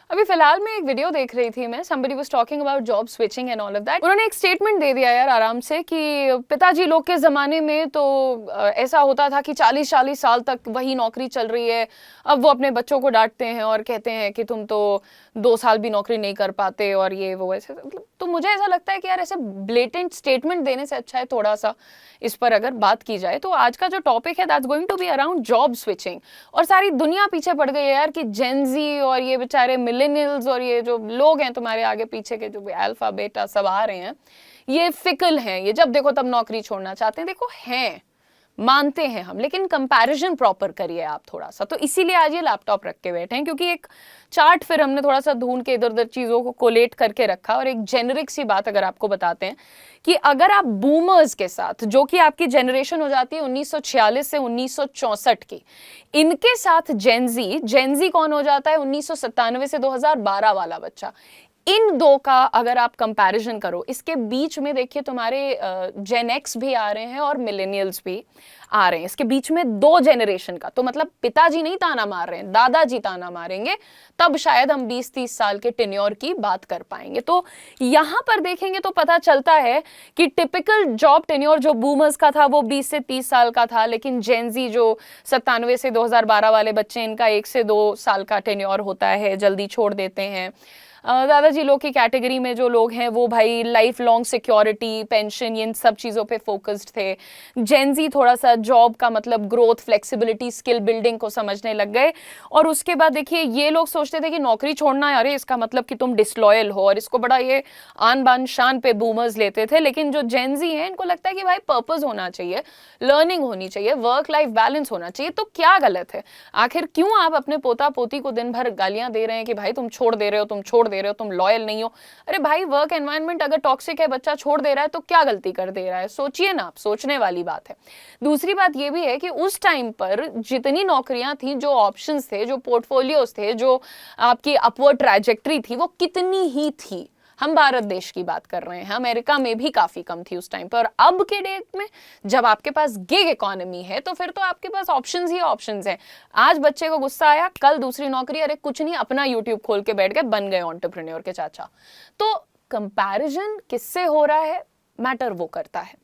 अभी फिलहाल में एक वीडियो देख रही थी मैं, somebody was talking about job switching and all of that। उन्होंने एक स्टेटमेंट दे दिया यार आराम से कि पिताजी लोग के ज़माने में तो ऐसा होता था कि 40-40 साल तक वही नौकरी चल रही है। अब वो अपने बच्चों को डांटते हैं और कहते हैं कि तुम तो 2 साल भी नौकरी नहीं कर पाते और ये वो ऐसे। मतलब तो मुझे ऐसा लगता है कि यार ऐसे ब्लेटेंट स्टेटमेंट देने से अच्छा है थोड़ा सा इस पर अगर बात की जाए। तो आज का जो टॉपिक है that's going to be around job switching. और सारी दुनिया पीछे पड़ गई है यार कि जेन जी और ये बेचारे मिलेनियल्स और ये जो लोग हैं तुम्हारे आगे पीछे के जो भी अल्फा बेटा सब आ रहे हैं, ये फिकल हैं, ये जब देखो तब नौकरी छोड़ना चाहते हैं। देखो हैं, मानते हैं हम, लेकिन कंपैरिजन प्रॉपर करिए आप थोड़ा सा। तो इसीलिए आज ये लैपटॉप रख के बैठे हैं, क्योंकि एक चार्ट फिर हमने थोड़ा सा ढूंढ के इधर उधर चीज़ों को कोलेट करके रखा और एक जेनरिक सी बात अगर आपको बताते हैं कि अगर आप बूमर्स के साथ, जो कि आपकी जनरेशन हो जाती है 1946 से 1964 की, इनके साथ जेनजी कौन हो जाता है 1997 से 2012 वाला बच्चा, इन दो का अगर आप कंपैरिजन करो, इसके बीच में देखिए तुम्हारे जेन एक्स भी आ रहे हैं और मिलेनियल्स भी आ रहे हैं, इसके बीच में 2 जेनरेशन का। तो मतलब पिताजी नहीं ताना मार रहे हैं, दादाजी ताना मारेंगे, तब शायद हम 20-30 साल के टेन्योर की बात कर पाएंगे। तो यहां पर देखेंगे तो पता चलता है कि टिपिकल जॉब टेन्योर जो बूमर्स का था वो 20 से 30 साल का था, लेकिन जेनजी जो 97 से 2012 वाले बच्चे, इनका 1 से 2 साल का टेन्योर होता है, जल्दी छोड़ देते हैं। दादाजी लोग की कैटेगरी में जो लोग हैं वो भाई लाइफ लॉन्ग सिक्योरिटी, पेंशन, इन सब चीज़ों पे फोकस्ड थे। जेनजी थोड़ा सा जॉब का मतलब ग्रोथ, फ्लेक्सिबिलिटी, स्किल बिल्डिंग को समझने लग गए। और उसके बाद देखिए ये लोग सोचते थे कि नौकरी छोड़ना है, अरे इसका मतलब कि तुम डिसलॉयल हो, और इसको बड़ा ये आन बान शान पे बूमर्स लेते थे। लेकिन जो जेनजी हैं इनको लगता है कि भाई पर्पस होना चाहिए, लर्निंग होनी चाहिए, वर्क लाइफ बैलेंस होना चाहिए। तो क्या गलत है? आखिर क्यों आप अपने पोता पोती को दिन भर गालियां दे रहे हैं कि भाई तुम छोड़ दे रहे हो, तुम छोड़ दे रहे हो, तुम लॉयल नहीं हो? अरे भाई वर्क एनवायरनमेंट अगर टॉक्सिक है, बच्चा छोड़ दे रहा है तो क्या गलती कर दे रहा है? सोचिए ना, आप सोचने वाली बात है। दूसरी बात ये भी है कि उस टाइम पर जितनी नौकरियां थी, जो ऑप्शंस थे, जो पोर्टफोलियोज थे, जो आपकी अपवर्ड ट्रैजेक्टरी थी, वो कितनी ही थी। हम भारत देश की बात कर रहे हैं, अमेरिका में भी काफी कम थी उस टाइम पर। और अब के डेट में जब आपके पास गिग इकोनॉमी है तो फिर तो आपके पास ऑप्शंस ही ऑप्शंस हैं। आज बच्चे को गुस्सा आया, कल दूसरी नौकरी, अरे कुछ नहीं, अपना यूट्यूब खोल के बैठ गए, बन गए एंटरप्रेन्योर के चाचा। तो कंपैरिजन किससे हो रहा है, मैटर वो करता है।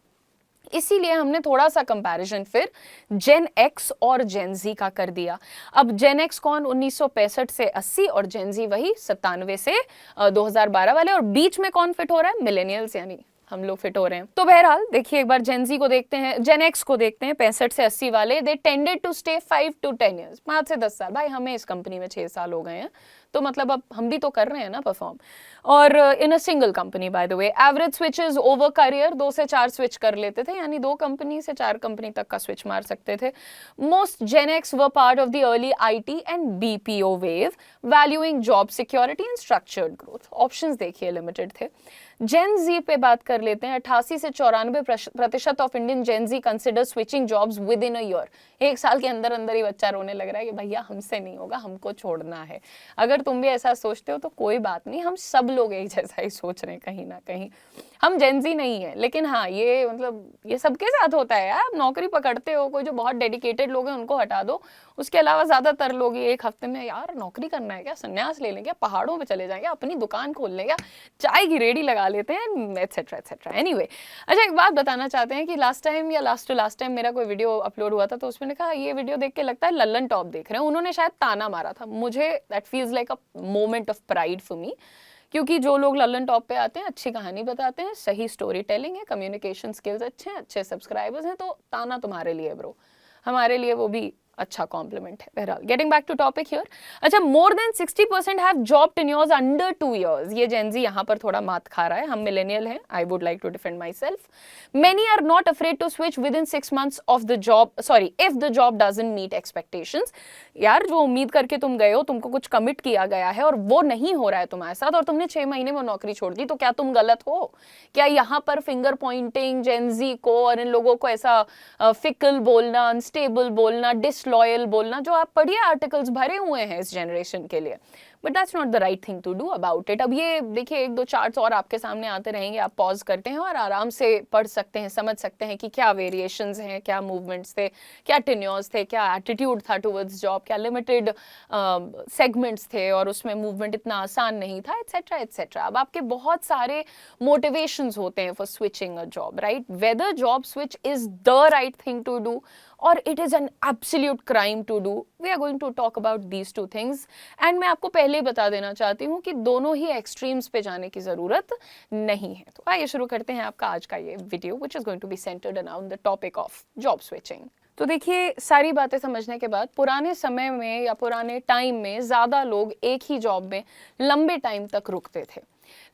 इसीलिए हमने थोड़ा सा कंपैरिजन फिर जेन एक्स और जेन जी का कर दिया। अब जेन एक्स कौन, 1965 से 80, और जेन जी वही 97 से 2012 वाले, और बीच में कौन फिट हो रहा है? मिलेनियल्स, यानी हम लोग फिट हो रहे हैं। तो बहरहाल देखिए एक बार जेन जी को देखते हैं, जेन एक्स को देखते हैं, 65 से 80 वाले। दे tended to stay 5 to 10 years, 5 से 10 साल। भाई हमें इस कंपनी में 6 साल हो गए हैं, तो मतलब अब हम भी तो कर रहे हैं ना परफॉर्म। और in a single company by the way, average switches over career 2 से 4 स्विच कर लेते थे, यानी 2 कंपनी से 4 कंपनी तक का स्विच मार सकते थे। Most Gen X were part of the early IT and BPO wave, valuing job security and structured growth. Options देखिए लिमिटेड थे। जेन जी पे बात कर लेते हैं। 88 से 94% of Indian Gen Z consider switching jobs within a year. 1 साल के अंदर अंदर ही बच्चा रोने लग रहा है कि भैया हमसे नहीं होगा, हमको छोड़ना है। अगर तुम भी ऐसा सोचते हो तो कोई बात नहीं, हम सब लोग एक जैसा ही सोच रहे हैं कहीं ना कहीं। हम जेन जी नहीं है, लेकिन हाँ ये मतलब ये सबके साथ होता है यार। नौकरी पकड़ते हो, कोई जो बहुत डेडिकेटेड लोग हैं उनको हटा दो, उसके अलावा ज्यादातर लोग ये 1 हफ्ते में, यार नौकरी करना है क्या, संन्यास ले लें क्या, पहाड़ों पे चले जाएंगे, अपनी दुकान खोल लें क्या, चाय की रेडी लगा लेते हैं, एटसेट्रा एटसेट्रा। एनीवे, अच्छा एक बात बताना चाहते हैं कि लास्ट टाइम या लास्ट टू लास्ट टाइम मेरा कोई वीडियो अपलोड हुआ था, तो उसमें कहा ये वीडियो देख के लगता है लल्लन टॉप देख रहे हैं। उन्होंने शायद ताना मारा था मुझे, that feels like a moment of pride for me, क्योंकि जो लोग लल्लन टॉप पे आते हैं अच्छी कहानी बताते हैं, सही स्टोरी टेलिंग है, कम्युनिकेशन स्किल्स अच्छे हैं, अच्छे सब्सक्राइबर्स हैं, तो ताना तुम्हारे लिए ब्रो, हमारे लिए वो भी अच्छा कॉम्प्लीमेंट है। बहरहाल getting back to topic here. अच्छा, more than 60% have job tenures under 2 years। ये जेन जी यहाँ पर थोड़ा मात खा रहा है, हम मिलेनियल हैं, I would like to defend myself. Many are not afraid to switch within 6 months of the job, sorry if the job doesn't meet expectations. यार जो उम्मीद करके तुम गए हो, तुमको कुछ कमिट किया गया है और वो नहीं हो रहा है तुम्हारे साथ, और तुमने 6 महीने में नौकरी छोड़ दी, तो क्या तुम गलत हो? क्या यहाँ पर फिंगर पॉइंटिंग जेन जी को और इन लोगों को ऐसा फिकल बोलना, अनस्टेबल बोलना, डिसलॉयल बोलना, जो आप पढ़िए आर्टिकल्स भरे हुए हैं इस जनरेशन के लिए, but that's not the right thing to do about it. अब ये देखिए, एक दो चार्ट्स और आपके सामने आते रहेंगे, आप पॉज करते हैं और आराम से पढ़ सकते हैं, समझ सकते हैं कि क्या वेरिएशंस हैं, क्या मूवमेंट्स थे, क्या टेन्योर्स थे, क्या एटीट्यूड था टुवर्ड्स जॉब, क्या लिमिटेड सेगमेंट्स थे और उसमें मूवमेंट इतना आसान नहीं था, एटसेट्रा एटसेट्रा। अब आपके बहुत सारे मोटिवेशंस होते हैं for switching a job, right? Whether job switch is the right thing to do और it is an absolute crime to do, we are going to talk about these two things. And मैं आपको पहले ही बता देना चाहती हूँ कि दोनों ही एक्सट्रीम्स पे जाने की जरूरत नहीं है। तो आइए शुरू करते हैं आपका आज का ये video, which is going to be centred around the topic of job switching. तो देखिए, सारी बातें समझने के बाद पुराने समय में या पुराने टाइम में ज़्यादा लोग एक ही जॉब में लंबे टाइम तक रुकते थे,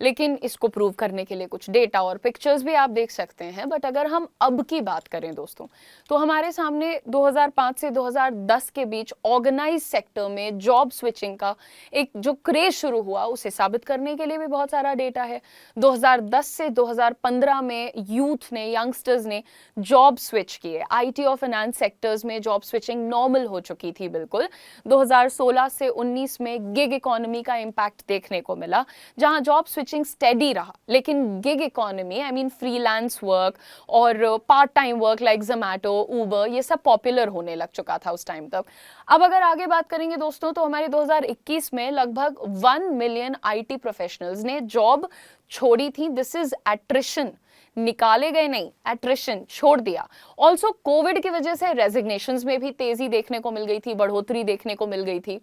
लेकिन इसको प्रूव करने के लिए कुछ डेटा और पिक्चर्स भी आप देख सकते हैं। बट अगर हम अब की बात करें दोस्तों, तो हमारे सामने 2005 से 2010 के बीच ऑर्गेनाइज सेक्टर में जॉब स्विचिंग का एक जो क्रेज शुरू हुआ, उसे साबित करने के लिए भी बहुत सारा डेटा है। 2010 से 2015 में यूथ ने, यंगस्टर्स ने जॉब स्विच किए। आईटी और फाइनेंस सेक्टर्स में जॉब स्विचिंग नॉर्मल हो चुकी थी बिल्कुल। 2016 से 19 में गिग इकोनॉमी का इम्पैक्ट देखने को मिला, जहां जॉब स्विचिंग स्टेडी रहा, लेकिन gig economy, I mean freelance work और part time work like Zomato, Uber, ये सब पॉपुलर होने लग चुका था उस टाइम तक। अब अगर आगे बात करेंगे दोस्तों, तो हमारे 2021 में लगभग 1 मिलियन आईटी प्रोफेशनल्स ने जॉब छोड़ी थी। दिस इज एट्रिशन, निकाले गए नहीं, एट्रिशन, छोड़ दिया। ऑल्सो कोविड की वजह से रेजिग्नेशंस में भी तेजी देखने को मिल गई थी, बढ़ोतरी देखने को मिल गई थी।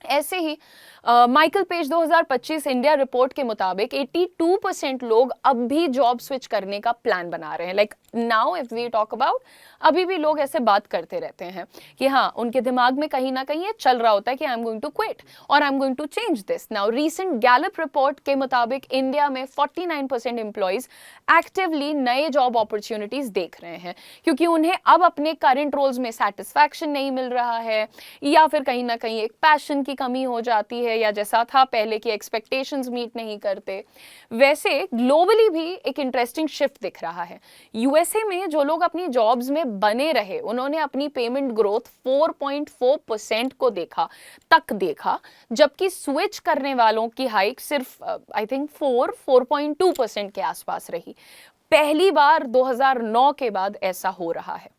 ऐसे ही माइकल पेज 2025 इंडिया रिपोर्ट के मुताबिक 82% लोग अब भी जॉब स्विच करने का प्लान बना रहे हैं। Like now if we talk about, अभी भी लोग ऐसे बात करते रहते हैं कि हाँ, उनके दिमाग में कहीं ना कहीं ये चल रहा होता है कि I am going to quit और I am going to change this. Now recent Gallup report के मुताबिक इंडिया में 49% एम्प्लॉइज एक्टिवली नए जॉब अपॉर्चुनिटीज देख रहे हैं, क्योंकि उन्हें अब अपने करंट रोल्स में सेटिस्फैक्शन नहीं मिल रहा है, या फिर कहीं ना कहीं एक पैशन की कमी हो जाती है, या जैसा था पहले की एक्सपेक्टेशंस मीट नहीं करते। वैसे ग्लोबली भी एक इंटरेस्टिंग शिफ्ट दिख रहा है। यूएसए में जो लोग अपनी जॉब्स में बने रहे, उन्होंने अपनी पेमेंट ग्रोथ 4.4% को देखा, जबकि स्विच करने वालों की हाइक सिर्फ आई थिंक 4.2% के आसपास रही। पहली बार 2009 के बाद ऐसा हो रहा है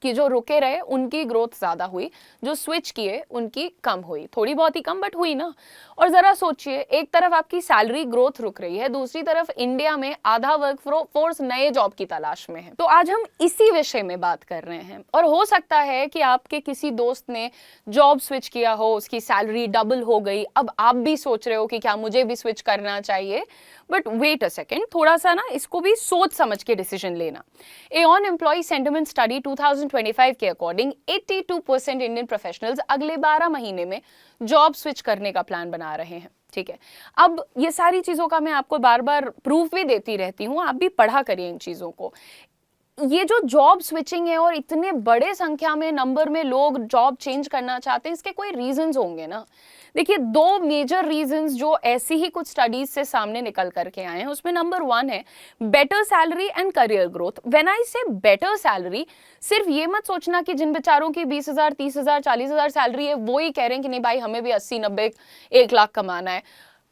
कि जो रुके रहे उनकी ग्रोथ ज्यादा हुई, जो स्विच किए उनकी कम हुई, थोड़ी बहुत ही कम बट हुई ना। और जरा सोचिए, एक तरफ आपकी सैलरी ग्रोथ रुक रही है, दूसरी तरफ इंडिया में आधा वर्क फोर्स नए जॉब की तलाश में है। तो आज हम इसी विषय में बात कर रहे हैं। और हो सकता है कि आपके किसी दोस्त ने जॉब स्विच किया हो, उसकी सैलरी डबल हो गई, अब आप भी सोच रहे हो कि क्या मुझे भी स्विच करना चाहिए। बट वेट अ सेकेंड, थोड़ा सा ना इसको भी सोच समझ के डिसीजन लेना। एऑन एम्प्लॉय सेंटिमेंट स्टडी 2025 के अकॉर्डिंग 82% इंडियन प्रोफेशनल्स अगले 12 महीने में जॉब स्विच करने का प्लान बना रहे हैं। ठीक है, अब ये सारी चीजों का मैं आपको बार बार प्रूफ भी देती रहती हूँ, आप भी पढ़ा करिए इन चीजों को। ये जो जॉब स्विचिंग है और इतने बड़े संख्या में नंबर में लोग जॉब चेंज करना चाहते हैं, इसके कोई रीजंस होंगे ना। देखिए, दो मेजर रीजंस जो ऐसी ही कुछ स्टडीज से सामने निकल करके आए हैं, उसमें नंबर 1 है better salary and career growth. When I से बेटर सैलरी, सिर्फ ये मत सोचना कि जिन बेचारों की 20,000, 30,000, 40,000 सैलरी है वो ही कह रहे हैं कि नहीं भाई हमें भी 80, 90, 1 लाख कमाना है।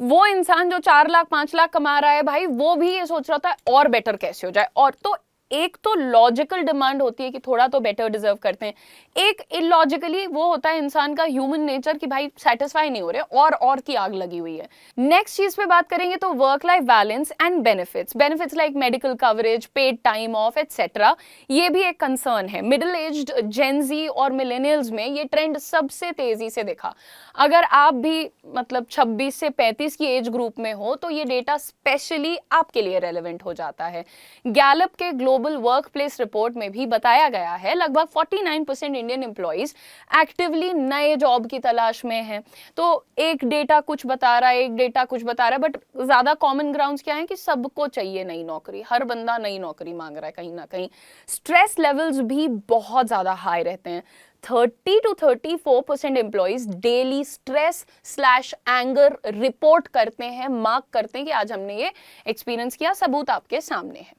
वो इंसान जो 4 लाख 5 लाख कमा रहा है भाई, वो भी ये सोच रहा था और बेटर कैसे हो जाए। और तो एक तो लॉजिकल डिमांड होती है कि थोड़ा तो बेटर डिजर्व करते हैं, एक इलॉजिकली वो होता है इंसान का ह्यूमन नेचर कि भाई सेटिस्फाई नहीं हो रहे और की आग लगी हुई है। नेक्स्ट चीज पे बात करेंगे तो work life balance and benefits like medical coverage, paid time of etcetera, ये भी एक कंसर्न है। मिडिल एज्ड, जेनजी और मिलेनियल्स में ये ट्रेंड सबसे तेजी से दिखा। अगर आप भी मतलब 26 से 35 की एज ग्रुप में हो तो ये डेटा स्पेशली आपके लिए रेलेवेंट हो जाता है। गैलप के ग्लोबल वर्कप्लेस रिपोर्ट में भी बताया गया है लगभग 49% इंडियन एम्प्लॉइज एक्टिवली नए जॉब की तलाश में हैं। तो एक डेटा कुछ बता रहा है, एक डेटा कुछ बता रहा है, बट ज्यादा कॉमन ग्राउंड्स क्या है कि सबको चाहिए नई नौकरी, हर बंदा नई नौकरी मांग रहा है कहीं ना कहीं। स्ट्रेस लेवल्स भी बहुत ज्यादा हाई रहते हैं। 30 to 34% एम्प्लॉइज डेली स्ट्रेस/एंगर रिपोर्ट करते हैं, मार्क करते हैं कि आज हमने ये एक्सपीरियंस किया, सबूत आपके सामने है।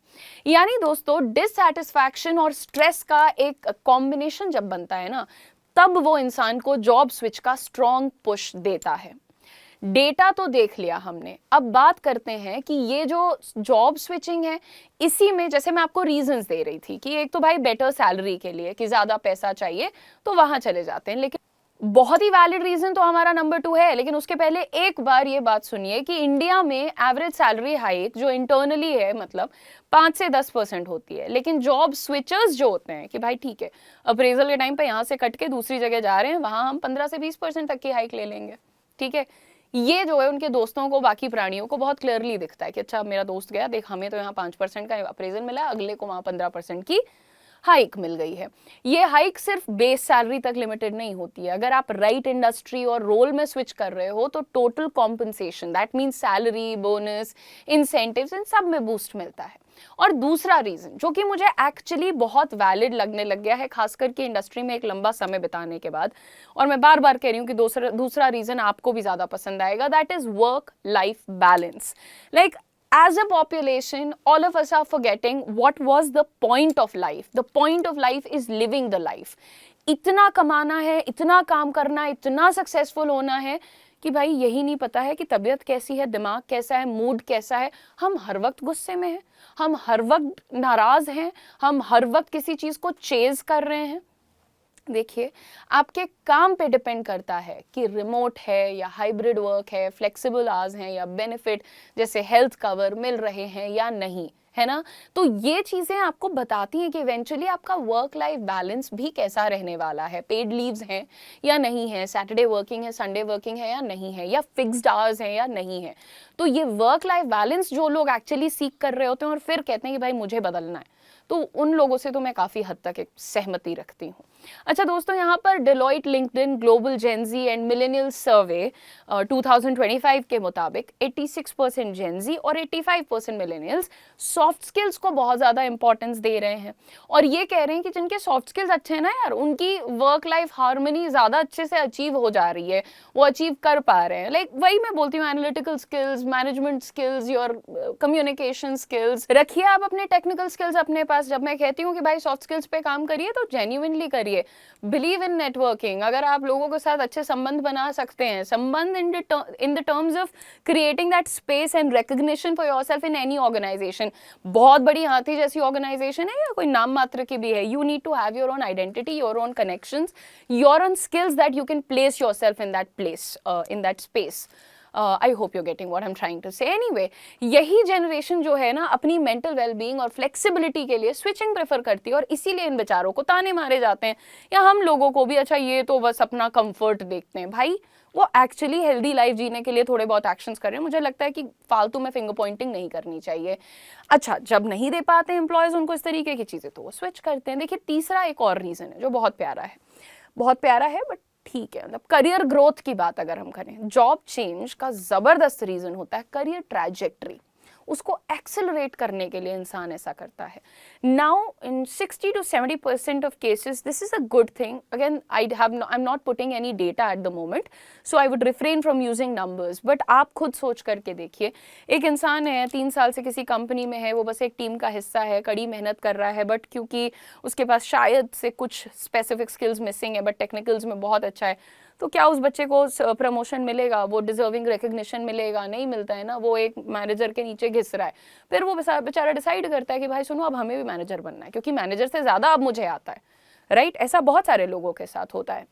यानी दोस्तों, डिससैटिस्फैक्शन और स्ट्रेस का एक कॉम्बिनेशन जब बनता है ना, तब वो इंसान को जॉब स्विच का स्ट्रॉन्ग पुश देता है। डेटा तो देख लिया हमने, अब बात करते हैं कि ये जो जॉब स्विचिंग है इसी में, जैसे मैं आपको रीजंस दे रही थी कि एक तो भाई बेटर सैलरी के लिए कि ज़्यादा पैसा चाहिए तो वहाँ चले जाते हैं, लेकिन बहुत ही वैलिड रीजन तो हमारा नंबर 2 है। लेकिन उसके पहले एक बार ये बात सुनिए कि इंडिया में एवरेज सैलरी हाइक जो इंटरनली है मतलब 5 से 10% होती है, लेकिन जॉब स्विचर्स जो होते हैं कि भाई ठीक है अप्रेजल के टाइम पे यहाँ से कट के दूसरी जगह जा रहे हैं, वहां हम 15 से 20% तक की हाइक ले लेंगे, ठीक है। ये जो है उनके दोस्तों को, बाकी प्राणियों को बहुत क्लियरली दिखता है कि अच्छा मेरा दोस्त गया, देख हमें तो यहाँ 5% का अप्रेजल मिला, अगले को वहां 15% की हाइक मिल गई है। ये हाइक सिर्फ बेस सैलरी तक लिमिटेड नहीं होती है, अगर आप राइट इंडस्ट्री और रोल में स्विच कर रहे हो तो total compensation, that means salary, bonus, incentives, इन सब में बूस्ट मिलता है। और दूसरा रीजन जो कि मुझे एक्चुअली बहुत वैलिड लगने लग गया है, खासकर कि इंडस्ट्री में एक लंबा समय बिताने के बाद, और मैं बार बार कह रही हूँ कि दूसरा रीजन आपको भी ज्यादा पसंद आएगा, that is work life balance. Like as a population, all of us are forgetting what was the point of life. The point of life is living the life. इतना कमाना है, इतना काम करना है, इतना सक्सेसफुल होना है कि भाई यही नहीं पता है कि तबीयत कैसी है, दिमाग कैसा है, मूड कैसा है। हम हर वक्त गुस्से में हैं, हम हर वक्त नाराज हैं, हम हर वक्त किसी चीज को चेज कर रहे हैं। देखिए आपके काम पे डिपेंड करता है कि रिमोट है या हाइब्रिड वर्क है, फ्लेक्सिबल आवर्स हैं या बेनिफिट जैसे हेल्थ कवर मिल रहे हैं या नहीं, है ना। तो ये चीजें आपको बताती हैं कि इवेंचुअली आपका वर्क लाइफ बैलेंस भी कैसा रहने वाला है, पेड लीव्स हैं या नहीं है, सैटरडे वर्किंग है, संडे वर्किंग है या नहीं है, या फिक्स्ड आवर्स हैं या नहीं है। तो ये वर्क लाइफ बैलेंस जो लोग एक्चुअली सीख कर रहे होते हैं और फिर कहते हैं कि भाई मुझे बदलना है, तो उन लोगों से तो मैं काफ़ी हद तक एक सहमति रखती हूँ। अच्छा दोस्तों, यहाँ पर Deloitte, LinkedIn, global Gen Z and millennial survey 2025 के मुताबिक 86% जेनजी और 85% मिलेनियल्स सॉफ्ट स्किल्स को बहुत ज़्यादा इंपॉर्टेंस दे रहे हैं, और ये कह रहे हैं कि जिनके सॉफ्ट स्किल्स अच्छे हैं ना यार, उनकी वर्क लाइफ हार्मनी ज़्यादा अच्छे से अचीव हो जा रही है, वो अचीव कर पा रहे हैं। लाइक वही मैं बोलती हूँ, analytical skills, management skills, your communication skills रखिए आप, अपने टेक्निकल स्किल्स अपने पास। जब मैं कहती हूँ कि भाई सॉफ्ट स्किल्स पे काम करिए तो जेन्युइनली करिए, बिलीव इन नेटवर्किंग। अगर आप लोगों के साथ अच्छे संबंध बना सकते हैं, संबंध in the terms of creating that space and recognition for yourself in any organisation, बहुत बड़ी हाथी जैसी ऑर्गेनाइजेशन है या कोई नाम मात्र की भी है, you need to have your own identity, your own connections, your own skills that you can place yourself in that place, in that space. I hope you getting what I am trying to say. Anyway, यही generation जो है ना अपनी mental wellbeing और flexibility के लिए switching prefer करती है, और इसीलिए इन बेचारों को ताने मारे जाते हैं, या हम लोगों को भी अच्छा ये तो बस अपना कंफर्ट देखते हैं। भाई वो एक्चुअली हेल्दी लाइफ जीने के लिए थोड़े बहुत एक्शंस कर रहे हैं। मुझे लगता है कि फालतू में फिंगर पॉइंटिंग नहीं करनी चाहिए। अच्छा, जब नहीं दे पाते एम्प्लॉयज उनको इस तरीके की चीज़ें तो वो स्विच करते हैं। देखिए तीसरा एक और रीज़न है जो बहुत प्यारा है, बहुत प्यारा है बट ठीक है, मतलब करियर ग्रोथ की बात अगर हम करें, जॉब चेंज का जबरदस्त रीजन होता है करियर ट्रैजेक्टरी। उसको एक्सेलरेट करने के लिए इंसान ऐसा करता है। Now in 60 to 70% of cases this is a good thing. Again I am not putting any data at the moment, so I would refrain from using numbers, but आप खुद सोच करके देखिए, एक इंसान है 3 साल से किसी कंपनी में है, वो बस एक टीम का हिस्सा है, कड़ी मेहनत कर रहा है, बट क्योंकि उसके पास शायद से कुछ स्पेसिफिक स्किल्स मिसिंग है बट टेक्निकल्स में बहुत अच्छा है, तो क्या उस बच्चे को प्रमोशन मिलेगा, वो डिजर्विंग रिकग्निशन मिलेगा? नहीं मिलता है ना। वो एक मैनेजर के नीचे घिस रहा है, फिर वो बेचारा डिसाइड करता है कि भाई सुनो अब हमें भी मैनेजर बनना है क्योंकि मैनेजर से ज़्यादा अब मुझे आता है, राइट। ऐसा बहुत सारे लोगों के साथ होता है।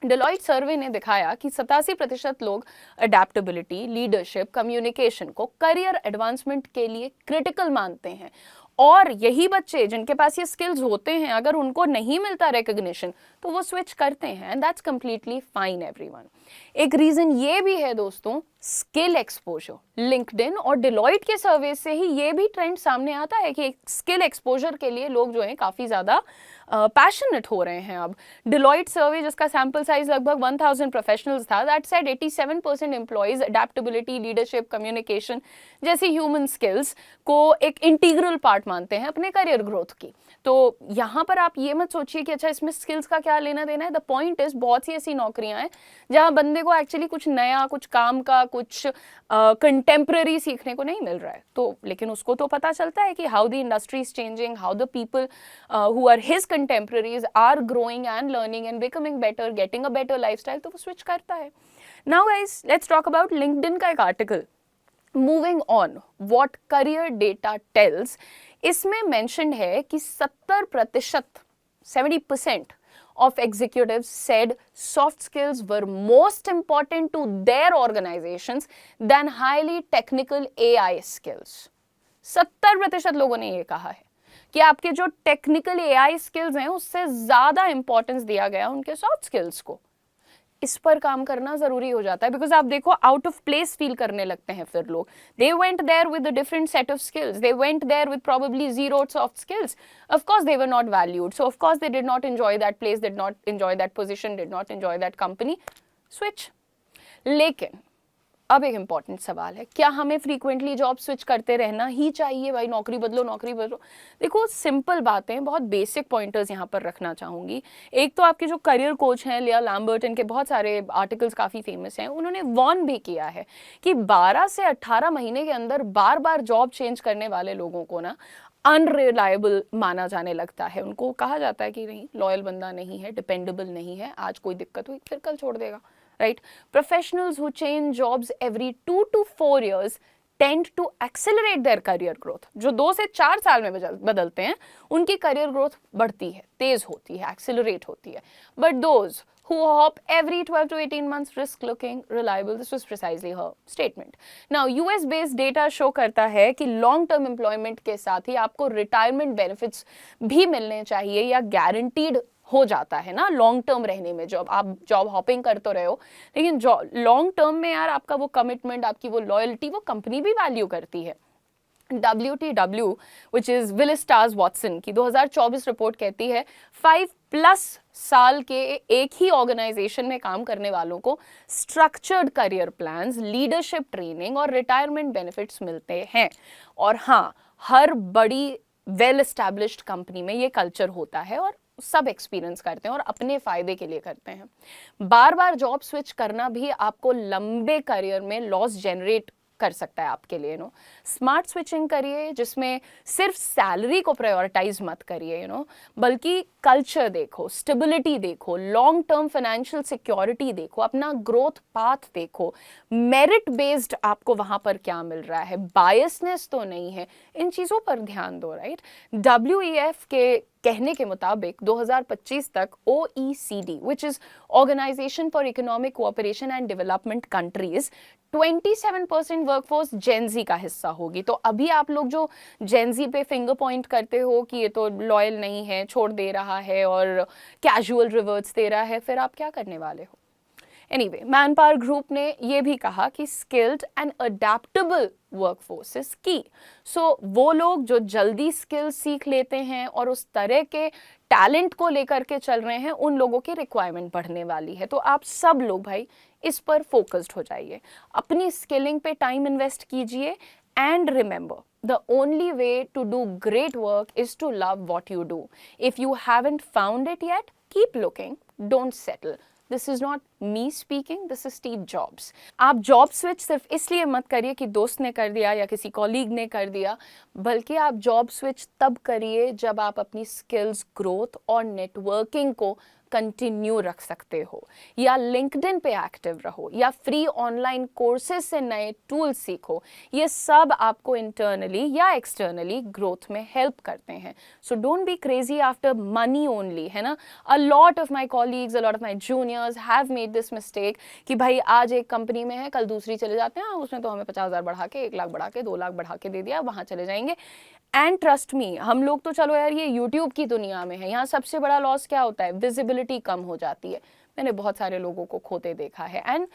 डेलॉइट सर्वे ने दिखाया कि 87% लोग अडेप्टेबिलिटी, लीडरशिप, कम्युनिकेशन को करियर एडवांसमेंट के लिए क्रिटिकल मानते हैं, और यही बच्चे जिनके पास ये स्किल्स होते हैं अगर उनको नहीं मिलता रिकग्निशन तो वो स्विच करते हैं, and that's completely fine everyone. एक रीजन ये भी है दोस्तों, स्किल एक्सपोजर। लिंक्डइन और डिलॉइट के सर्वे से ही ये भी ट्रेंड सामने आता है कि स्किल एक्सपोजर के लिए लोग जो हैं काफ़ी ज़्यादा पैशनेट हो रहे हैं। अब डिलॉइट सर्वे जिसका सैंपल साइज लगभग 1000 प्रोफेशनल्स था, that said 87% employees adaptability, leadership, communication जैसी ह्यूमन स्किल्स को एक इंटीग्रल पार्ट मानते हैं अपने करियर ग्रोथ की। तो यहाँ पर आप ये मत सोचिए कि अच्छा इसमें स्किल्स का क्या लेना देना है। द पॉइंट इज बहुत सी ऐसी नौकरियां हैं जहाँ बंदे को एक्चुअली कुछ नया, कुछ काम का, कुछ कंटेम्प्रेरी सीखने को नहीं मिल रहा है, तो लेकिन उसको तो पता चलता है कि how the industry is changing, how the people who are his contemporaries are growing and learning and becoming better, getting a better lifestyle, तो वो स्विच करता है। Now guys, let's talk about LinkedIn का एक article, moving on what career data tells. इसमें mention है कि 70% of executives said soft skills were most important to their organizations than highly technical AI skills। 70% लोगों ने ये कहा है कि आपके जो टेक्निकल AI स्किल्स हैं उससे ज्यादा इंपॉर्टेंस दिया गया उनके सॉफ्ट स्किल्स को। इस पर काम करना जरूरी हो जाता है, बिकॉज आप देखो आउट ऑफ प्लेस फील करने लगते हैं फिर लोग। They went there with a different set of skills, they went there with probably zero soft skills, of course they were not valued, so of course they did not enjoy that place, did not enjoy that position, did not enjoy that company, switch. लेकिन अब एक important सवाल है, क्या हमें frequently job switch करते रहना ही चाहिए? भाई नौकरी बदलो, नौकरी बदलो। देखो सिंपल बातें, बहुत बेसिक पॉइंटर्स यहाँ पर रखना चाहूंगी। एक तो आपके जो करियर कोच हैं लिया लैम्बर्ट, इनके बहुत सारे आर्टिकल्स काफ़ी फेमस हैं, उन्होंने वॉर्न भी किया है कि 12 से 18 महीने के अंदर बार बार जॉब चेंज करने वाले लोगों को ना अनरिलायबल माना जाने लगता है। उनको कहा जाता है कि नहीं, लॉयल बंदा नहीं है, डिपेंडेबल नहीं है, आज कोई दिक्कत हुई फिर कल छोड़ देगा, right? Professionals who change jobs every 2 to 4 years tend to accelerate their career growth। जो 2 से 4 साल में बदलते हैं उनकी करियर ग्रोथ बढ़ती है, तेज होती है, एक्सेलरेट होती है। But those who hop every 12 to 18 months risk looking reliable। This was precisely her statement। Now US based data show करता है कि long term employment के साथ ही आपको retirement benefits भी मिलने चाहिए या guaranteed हो जाता है ना लॉन्ग टर्म रहने में। जॉब आप जॉब हॉपिंग कर तो रहे हो, लेकिन लॉन्ग टर्म में यार आपका वो कमिटमेंट, आपकी वो लॉयल्टी, वो कंपनी भी वैल्यू करती है। WTW which is Willis Towers Watson की 2024 रिपोर्ट कहती है 5+ साल के एक ही ऑर्गेनाइजेशन में काम करने वालों को structured career plans, leadership training और रिटायरमेंट बेनिफिट्स मिलते हैं। और हाँ, हर बड़ी वेल एस्टैब्लिश्ड कंपनी में ये कल्चर होता है और सब एक्सपीरियंस करते हैं और अपने फायदे के लिए करते हैं। बार बार जॉब स्विच करना भी आपको लंबे करियर में लॉस जनरेट कर सकता है आपके लिए। स्मार्ट स्विचिंग करिए जिसमें सिर्फ सैलरी को प्रायोरिटाइज मत करिए, बल्कि कल्चर देखो, स्टेबिलिटी देखो, लॉन्ग टर्म फाइनेंशियल सिक्योरिटी देखो, अपना ग्रोथ पाथ देखो, मेरिट बेस्ड आपको वहां पर क्या मिल रहा है, बायसनेस तो नहीं है, इन चीजों पर ध्यान दो, राइट। WEF के कहने के मुताबिक 2025 तक OECD which is Organization for Economic Cooperation and Development Countries 27% workforce Gen Z का हिस्सा होगी। तो अभी आप लोग जो जेनजी पे फिंगर पॉइंट करते हो कि ये तो लॉयल नहीं है, छोड़ दे रहा है और कैजुअल रिवर्ट्स दे रहा है, फिर आप क्या करने वाले हो? एनीवे, मैनपावर ग्रुप ने ये भी कहा कि skilled and adaptable workforce is की। सो वो लोग जो जल्दी स्किल्स सीख लेते हैं और उस तरह के टैलेंट को लेकर के चल रहे हैं, उन लोगों की रिक्वायरमेंट बढ़ने वाली है। तो आप सब लोग भाई इस पर फोकस्ड हो जाइए, अपनी स्किलिंग पे टाइम इन्वेस्ट कीजिए। And remember, the only way to do great work is to love what you do. If you haven't found it yet, keep looking, don't settle. This is not me speaking, this is Steve Jobs। आप job switch सिर्फ इसलिए मत करिए कि दोस्त ने कर दिया या किसी कॉलीग ने कर दिया, बल्कि आप जॉब स्विच तब करिए जब आप अपनी स्किल्स ग्रोथ और नेटवर्किंग को कंटिन्यू रख सकते हो, या लिंक्डइन पे एक्टिव रहो, या फ्री ऑनलाइन कोर्सेज से नए टूल्स सीखो। ये सब आपको इंटरनली या एक्सटर्नली ग्रोथ में हेल्प करते हैं। So don't be crazy after money only, है ना। A lot of my colleagues, a lot of my juniors have made this mistake कि भाई आज एक कंपनी में है, कल दूसरी चले जाते हैं, उसने तो हमें 50,000 बढ़ा के, 1 लाख बढ़ा के, 2 लाख बढ़ा के दे दिया, वहां चले जाएंगे। एंड ट्रस्ट मी, हम लोग तो चलो यार ये यूट्यूब की दुनिया में है, यहाँ सबसे बड़ा लॉस क्या होता है? विजिबिलिटी कम हो जाती है। मैंने बहुत सारे लोगों को खोते देखा है। एंड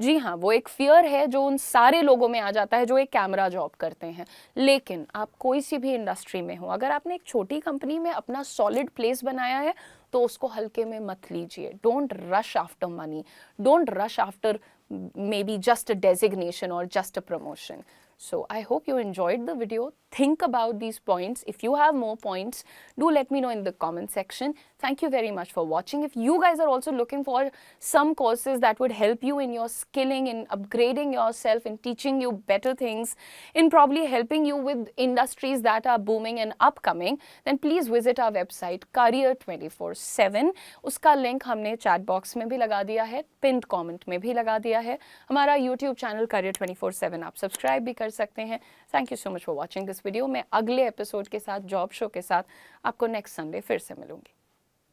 जी हाँ, वो एक फियर है जो उन सारे लोगों में आ जाता है जो एक कैमरा जॉब करते हैं। लेकिन आप कोई सी भी इंडस्ट्री में हो, अगर आपने एक छोटी कंपनी में अपना सॉलिड प्लेस बनाया है तो उसको हल्के में मत लीजिए। Don't rush after money, don't rush after maybe just a designation or just a promotion। So I hope you enjoyed the video. Think about these points. If you have more points, do let me know in the comment section. Thank you very much for watching. If you guys are also looking for some courses that would help you in your skilling, in upgrading yourself, in teaching you better things, in probably helping you with industries that are booming and upcoming, then please visit our website Career 24/7. उसका link हमने chat box में भी लगा दिया है, pinned comment में भी लगा दिया है. हमारा यूट्यूब चैनल Career 24/7 आप सब्सक्राइब भी कर सकते हैं. Thank you so much for watching this video. मैं अगले एपिसोड के साथ, जॉब शो के साथ आपको नेक्स्ट संडे फिर से मिलूंगी.